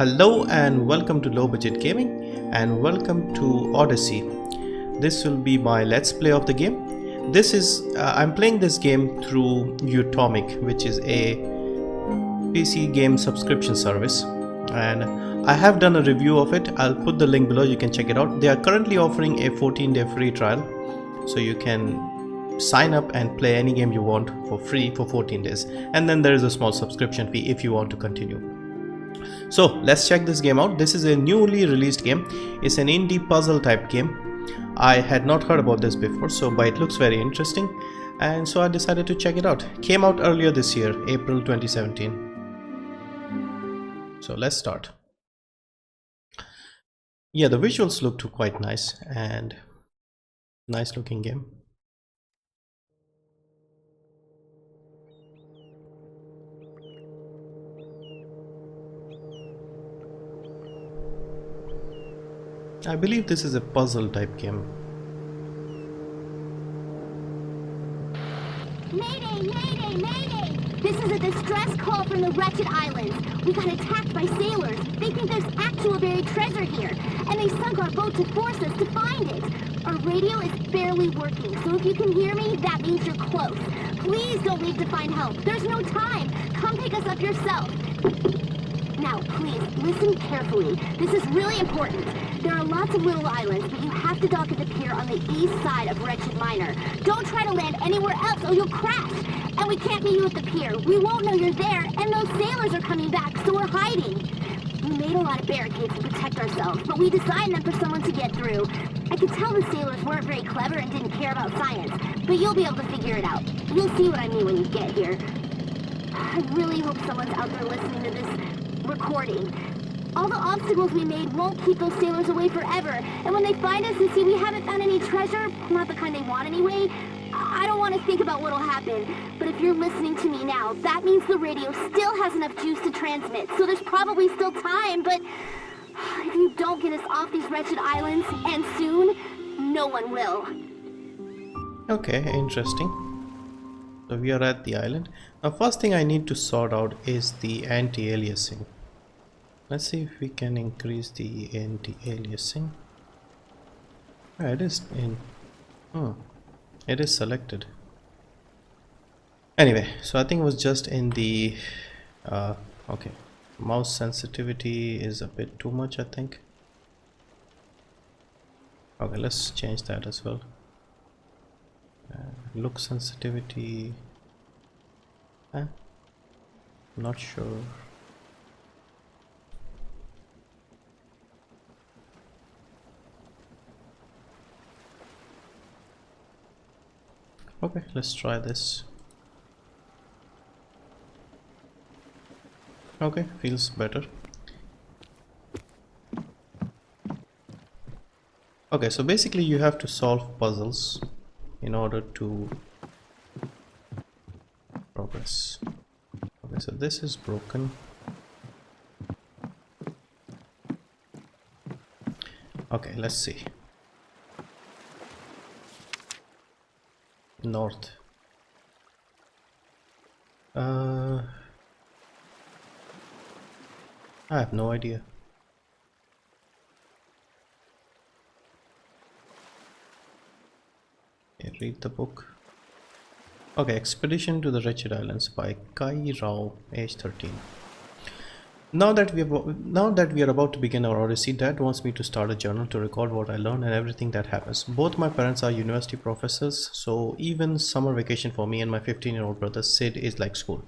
Hello and welcome to Low Budget Gaming and welcome to Odyssey. This will be my let's play of the game. I'm playing this game through Utomik, which is a PC game subscription service, and I have done a review of it. I'll put the link below, you can check it out. They are currently offering a 14-day free trial, so you can sign up and play any game you want for free for 14 days, and then there is a small subscription fee if you want to continue. So let's check this game out. This is a newly released game. It's an indie puzzle type game. I had not heard about this before, but it looks very interesting, and so I decided to check it out. Came out earlier this year, April 2017. So let's start. Yeah, the visuals looked quite nice and nice looking game. I believe this is a puzzle type game. Mayday! Mayday! Mayday! This is a distress call from the Wretched Islands. We got attacked by sailors. They think there's actual buried treasure here, and they sunk our boat to force us to find it. Our radio is barely working, so if you can hear me, that means you're close. Please don't leave to find help. There's no time. Come pick us up yourself. Now, please, listen carefully. This is really important. There are lots of little islands, but you have to dock at the pier on the east side of Wretched Minor. Don't try to land anywhere else or you'll crash. And we can't meet you at the pier. We won't know you're there, and those sailors are coming back, so we're hiding. We made a lot of barricades to protect ourselves, but we designed them for someone to get through. I could tell the sailors weren't very clever and didn't care about science, but you'll be able to figure it out. You'll see what I mean when you get here. I really hope someone's out there listening to this recording. All the obstacles we made won't keep those sailors away forever, and when they find us and see we haven't found any treasure, not the kind they want anyway, I don't want to think about what'll happen. But if you're listening to me now, that means the radio still has enough juice to transmit, so there's probably still time, but if you don't get us off these wretched islands, and soon, no one will. Okay, interesting. So we are at the island. Now first thing I need to sort out is the anti-aliasing. Let's see if we can increase the anti-aliasing. It is in. It is selected. Anyway, so I think it was just in the okay. Mouse sensitivity is a bit too much, I think. Okay, let's change that as well. Look sensitivity. Not sure. Okay, let's try this. Okay, feels better. Okay, so basically you have to solve puzzles in order to progress. Okay, so this is broken. Okay, let's see. North. I have no idea. Okay, read the book. Okay, Expedition to the Wretched Islands by Kai Rao, age 13. Now that we are about to begin our odyssey, Dad wants me to start a journal to record what I learned and everything that happens. Both my parents are university professors, so even summer vacation for me and my 15-year-old brother Sid is like school.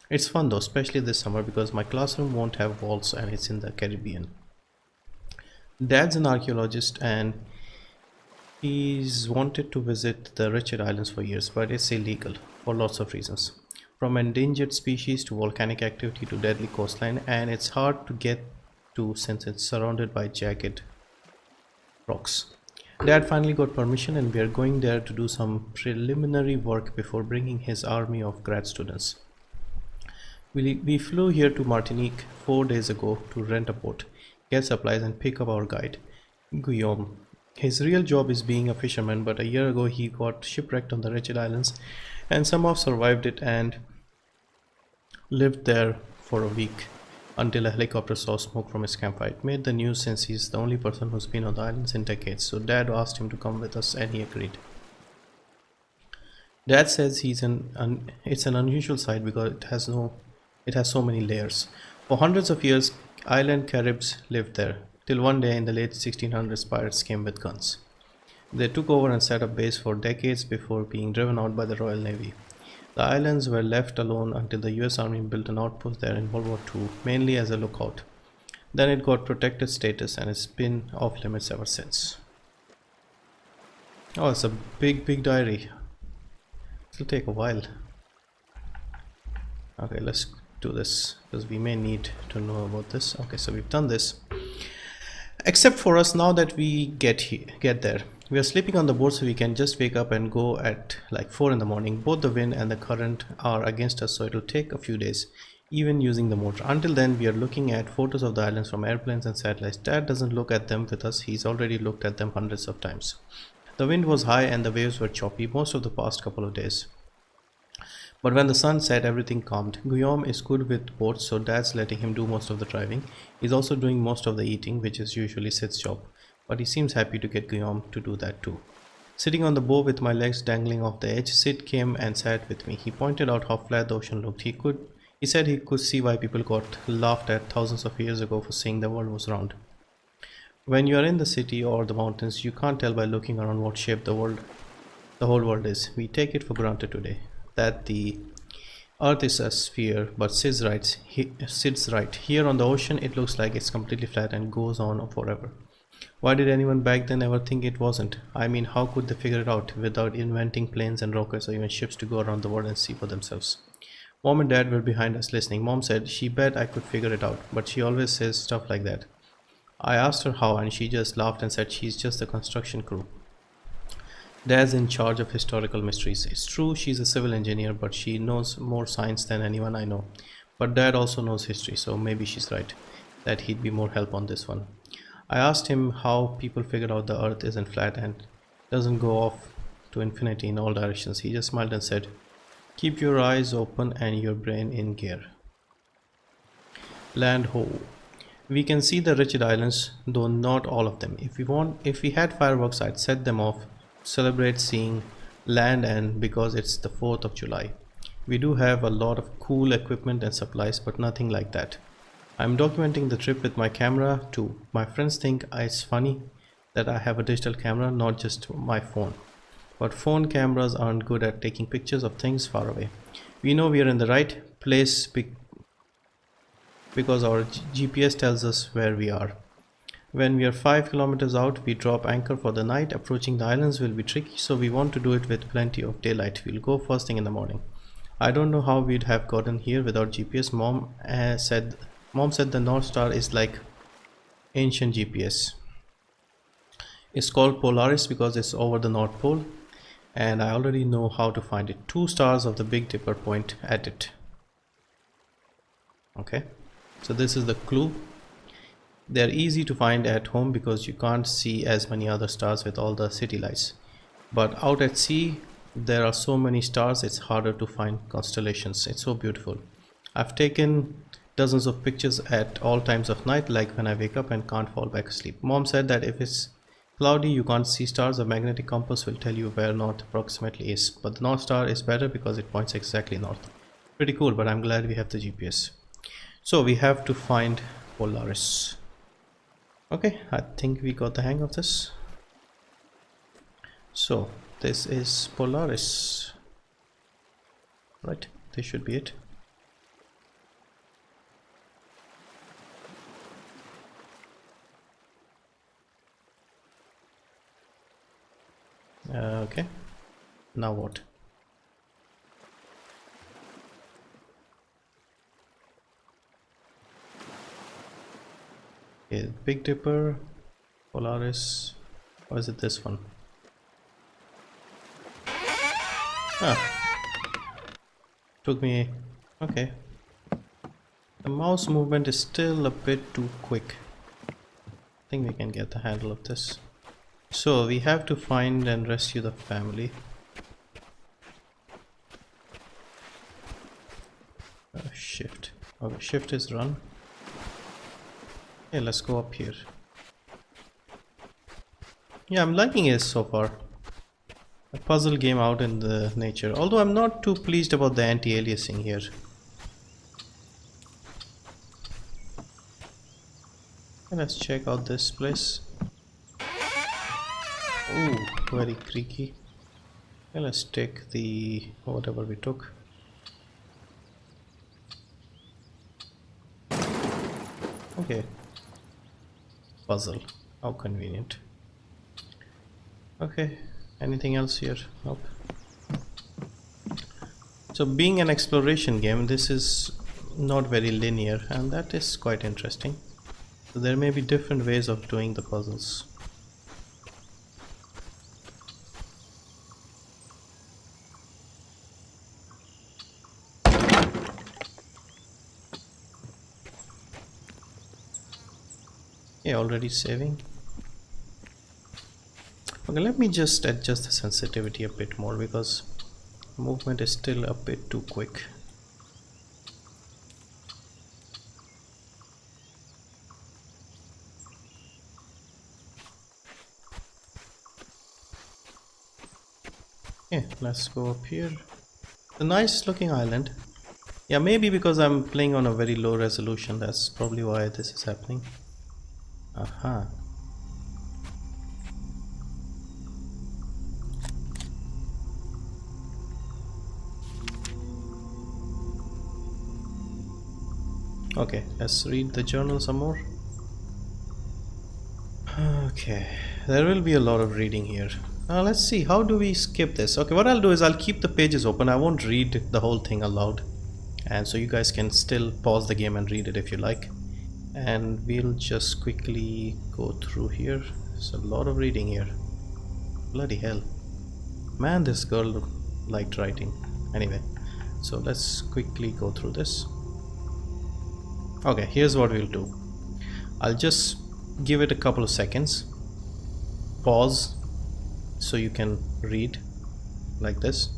It's fun though, especially this summer because my classroom won't have walls and it's in the Caribbean. Dad's an archaeologist and he's wanted to visit the Wretched Islands for years, but it's illegal for lots of reasons. From endangered species to volcanic activity to deadly coastline, and it's hard to get to since it's surrounded by jagged rocks. Dad finally got permission and we are going there to do some preliminary work before bringing his army of grad students. We flew here to Martinique 4 days ago to rent a boat, get supplies and pick up our guide, Guillaume. His real job is being a fisherman, but a year ago he got shipwrecked on the Wretched Islands and somehow survived it and lived there for a week. until a helicopter saw smoke from his campfire. It made the news since he's the only person who's been on the islands in decades, so Dad asked him to come with us and he agreed. Dad says it's an unusual sight because it has so many layers. For hundreds of years, island Caribs lived there, till one day in the late 1600s pirates came with guns. They took over and set up base for decades before being driven out by the Royal Navy. The islands were left alone until the US Army built an outpost there in World War II, mainly as a lookout. Then it got protected status and it's been off limits ever since. Oh, it's a big diary. It'll take a while. Okay, let's do this because we may need to know about this. Okay, so we've done this. Except for us, now that we get there, we are sleeping on the boat, so we can just wake up and go at like 4 in the morning. Both the wind and the current are against us, so it'll take a few days, even using the motor. Until then, we are looking at photos of the islands from airplanes and satellites. Dad doesn't look at them with us, he's already looked at them hundreds of times. The wind was high and the waves were choppy most of the past couple of days. But when the sun set, everything calmed. Guillaume is good with boats, so Dad's letting him do most of the driving. He's also doing most of the eating, which is usually Sid's job. But he seems happy to get Guillaume to do that too. Sitting on the bow with my legs dangling off the edge, Sid came and sat with me. He pointed out how flat the ocean looked. He said he could see why people got laughed at thousands of years ago for saying the world was round. When you are in the city or the mountains, you can't tell by looking around what shape the whole world is. We take it for granted today that the Earth is a sphere, but Sid's right. Here on the ocean, it looks like it's completely flat and goes on forever. Why did anyone back then ever think it wasn't? I mean, how could they figure it out without inventing planes and rockets or even ships to go around the world and see for themselves? Mom and Dad were behind us listening. Mom said she bet I could figure it out, but she always says stuff like that. I asked her how, and she just laughed and said she's just the construction crew. Dad's in charge of historical mysteries. It's true she's a civil engineer, but she knows more science than anyone I know. But Dad also knows history, so maybe she's right, that he'd be more help on this one. I asked him how people figured out the Earth isn't flat and doesn't go off to infinity in all directions. He just smiled and said, keep your eyes open and your brain in gear. Land ho. We can see the wretched islands, though not all of them. If we had fireworks, I'd set them off, celebrate seeing land, and because it's the 4th of July. We do have a lot of cool equipment and supplies, but nothing like that. I'm documenting the trip with my camera too. My friends think it's funny that I have a digital camera, not just my phone. But phone cameras aren't good at taking pictures of things far away. We know we are in the right place because our GPS tells us where we are. When we are 5 kilometers out, we drop anchor for the night. Approaching the islands will be tricky, so we want to do it with plenty of daylight. We'll go first thing in the morning. I don't know how we'd have gotten here without GPS. Mom said the North Star is like ancient GPS. It's called Polaris because it's over the North Pole, and I already know how to find it. 2 stars of the Big Dipper point at it. Okay, so this is the clue. They're easy to find at home because you can't see as many other stars with all the city lights. But out at sea, there are so many stars, it's harder to find constellations. It's so beautiful. I've taken dozens of pictures at all times of night, like when I wake up and can't fall back asleep. Mom said that if it's cloudy, you can't see stars. A magnetic compass will tell you where north approximately is. But the North Star is better because it points exactly north. Pretty cool, but I'm glad we have the GPS. So we have to find Polaris. Okay, I think we got the hang of this. So this is Polaris, right? This should be it. Okay, now what? Okay, Big Dipper, Polaris, or is it this one? Took me. Okay, the mouse movement is still a bit too quick. I think we can get the handle of this. So we have to find and rescue the family. Shift. Okay, shift is run. Okay, let's go up here. Yeah, I'm liking it so far. A puzzle game out in the nature. Although I'm not too pleased about the anti-aliasing here. Okay, let's check out this place. Oh, very creaky. Okay, let's take the whatever we took. Okay. Puzzle. How convenient. Okay. Anything else here? Nope. So being an exploration game, this is not very linear, and that is quite interesting. So there may be different ways of doing the puzzles. Yeah, already saving. Okay, let me just adjust the sensitivity a bit more because movement is still a bit too quick. Okay, let's go up here. A nice looking island. Yeah, maybe because I'm playing on a very low resolution, that's probably why this is happening. Aha. Okay, let's read the journal some more. Okay, there will be a lot of reading here. Let's see, how do we skip this? Okay, what I'll do is I'll keep the pages open. I won't read the whole thing aloud. And so you guys can still pause the game and read it if you like. And we'll just quickly go through here. There's a lot of reading here. Bloody hell. Man, this girl liked writing. Anyway, so let's quickly go through this. Okay, here's what we'll do. I'll just give it a couple of seconds. Pause so you can read like this.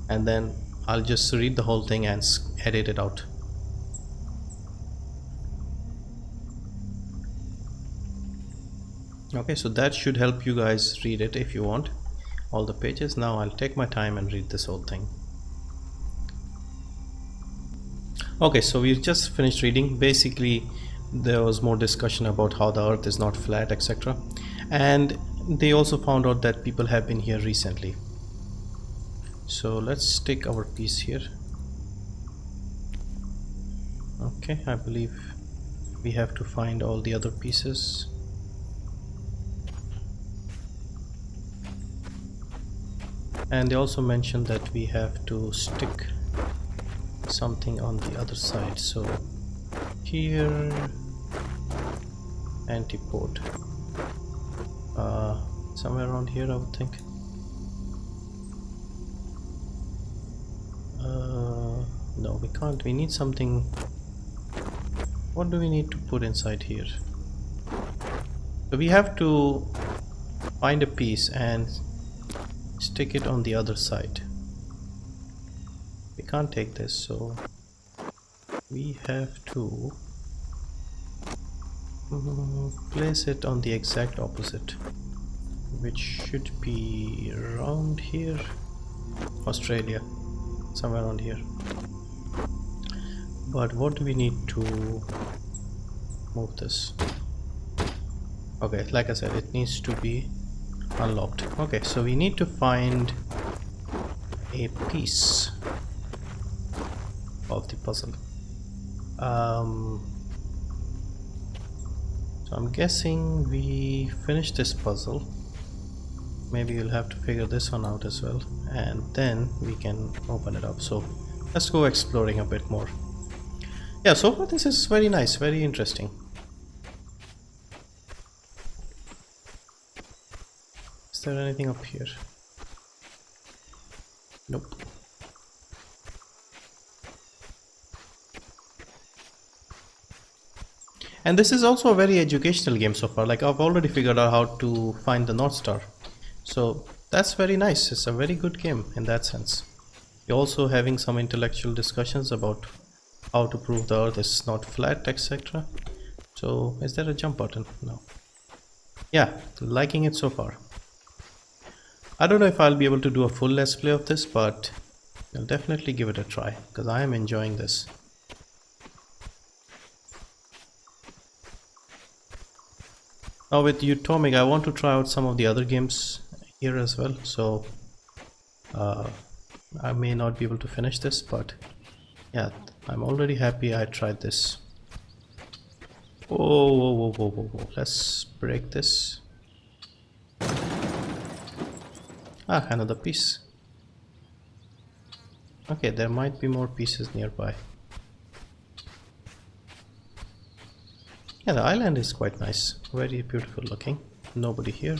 And then I'll just read the whole thing and edit it out. Okay, so that should help you guys read it if you want all the pages. Now I'll take my time and read this whole thing. Okay, so we just finished reading. Basically there was more discussion about how the earth is not flat, etc. And they also found out that people have been here recently. So let's take our piece here. Okay, I believe we have to find all the other pieces. And they also mentioned that we have to stick something on the other side. So here, antipode, somewhere around here I would think. No, we can't. We need something. What do we need to put inside here? So we have to find a piece and stick it on the other side. We can't take this, so we have to place it on the exact opposite, which should be around here. Australia, somewhere around here. But what do we need to move this? Okay, like I said, it needs to be unlocked. Okay, so we need to find a piece of the puzzle. So I'm guessing we finished this puzzle. Maybe we'll have to figure this one out as well, and then we can open it up. So let's go exploring a bit more. Yeah, so far this is very nice, very interesting. Is there anything up here? Nope. And this is also a very educational game so far. Like, I've already figured out how to find the North Star. So that's very nice. It's a very good game in that sense. You're also having some intellectual discussions about how to prove the earth is not flat, etc. So is there a jump button? No. Yeah, liking it so far. I don't know if I'll be able to do a full let's play of this, but I'll definitely give it a try because I am enjoying this. Now with Utomik, I want to try out some of the other games here as well, so I may not be able to finish this, but yeah, I'm already happy I tried this. Oh, whoa, whoa, whoa, whoa, whoa. Let's break this. Ah, another piece. Okay, there might be more pieces nearby. Yeah, the island is quite nice. Very beautiful looking. Nobody here.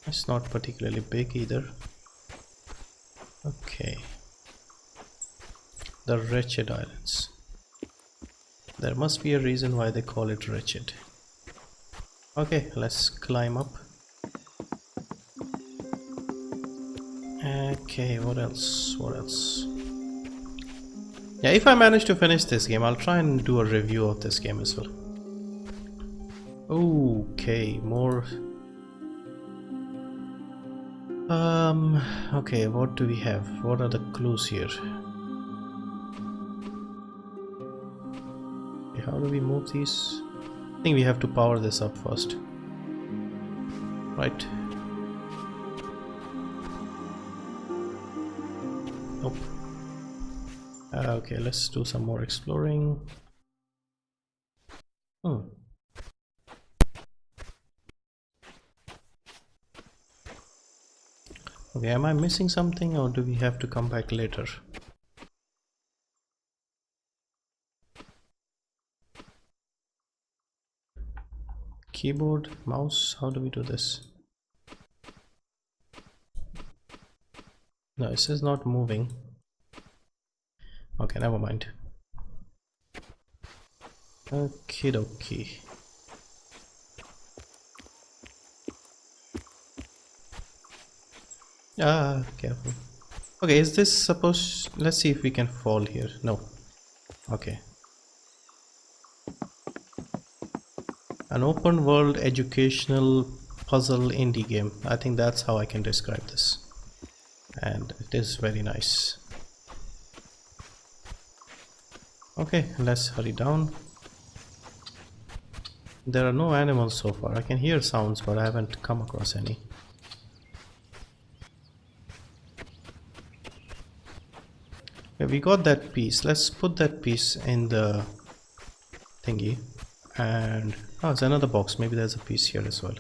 It's not particularly big either. Okay. The Wretched Islands. There must be a reason why they call it wretched. Okay, let's climb up. Okay, what else? What else? Yeah, if I manage to finish this game, I'll try and do a review of this game as well. Okay, more. Okay, what do we have? What are the clues here? Okay, how do we move these? I think we have to power this up first. Right. Nope. Okay, let's do some more exploring. Okay, am I missing something or do we have to come back later? Keyboard, mouse, how do we do this? No, this is not moving. Okay, never mind. Okie dokie. Ah, careful. Okay, is this supposed... Let's see if we can fall here. No. Okay. An open world educational puzzle indie game. I think that's how I can describe this. And it is very nice. Okay, let's hurry down. There are no animals so far. I can hear sounds, but I haven't come across any. Okay, we got that piece. Let's put that piece in the thingy. And oh, it's another box. Maybe there's a piece here as well.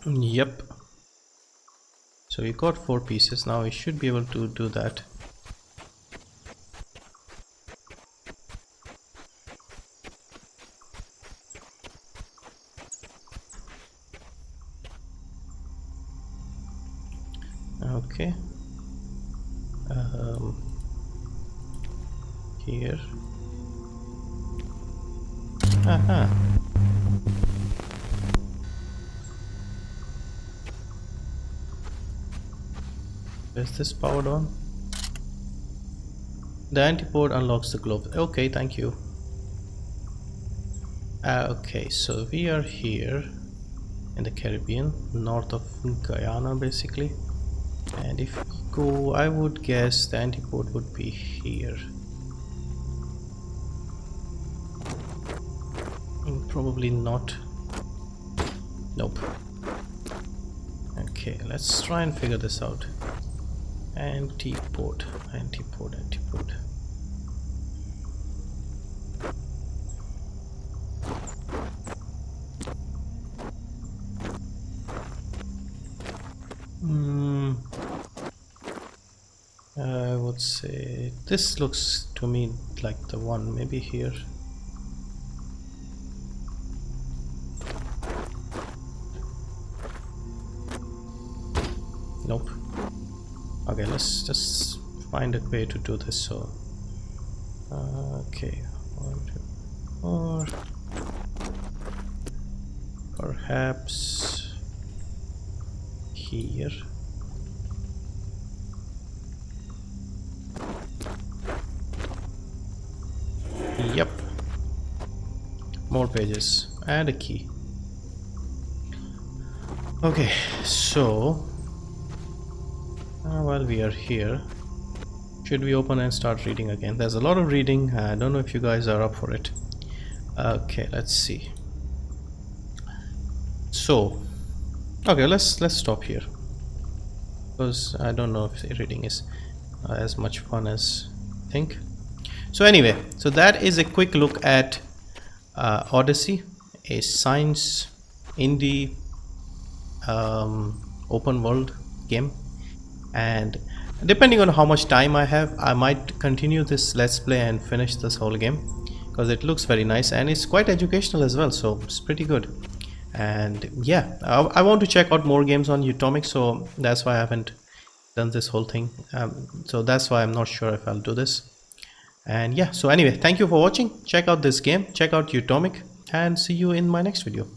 Yep. So we got 4 pieces. Now we should be able to do that. Okay. Here. Aha. Is this powered on? The antipode unlocks the globe. Okay, thank you. Okay, so we are here in the Caribbean, north of Guyana basically. And if we go, I would guess the antipode would be here. Probably not. Nope. Okay, let's try and figure this out. Antipode, antipode, antipode. I would say this looks to me like the one, maybe here. Nope. Okay, let's just find a way to do this. So okay, 1, 2, 4. Perhaps here. more pages and a key. Okay, so while we are here, should we open and start reading again? There's a lot of reading. I don't know if you guys are up for it. Okay, let's see. So okay, let's stop here, because I don't know if reading is as much fun as I think. So anyway, so that is a quick look at Odyssey, a science indie open world game, and depending on how much time I have, I might continue this let's play and finish this whole game, because it looks very nice and it's quite educational as well, so it's pretty good. And yeah, I want to check out more games on Utomik, so that's why I haven't done this whole thing. So that's why I'm not sure if I'll do this. And yeah, so anyway, thank you for watching. Check out this game, check out Utomik, and see you in my next video.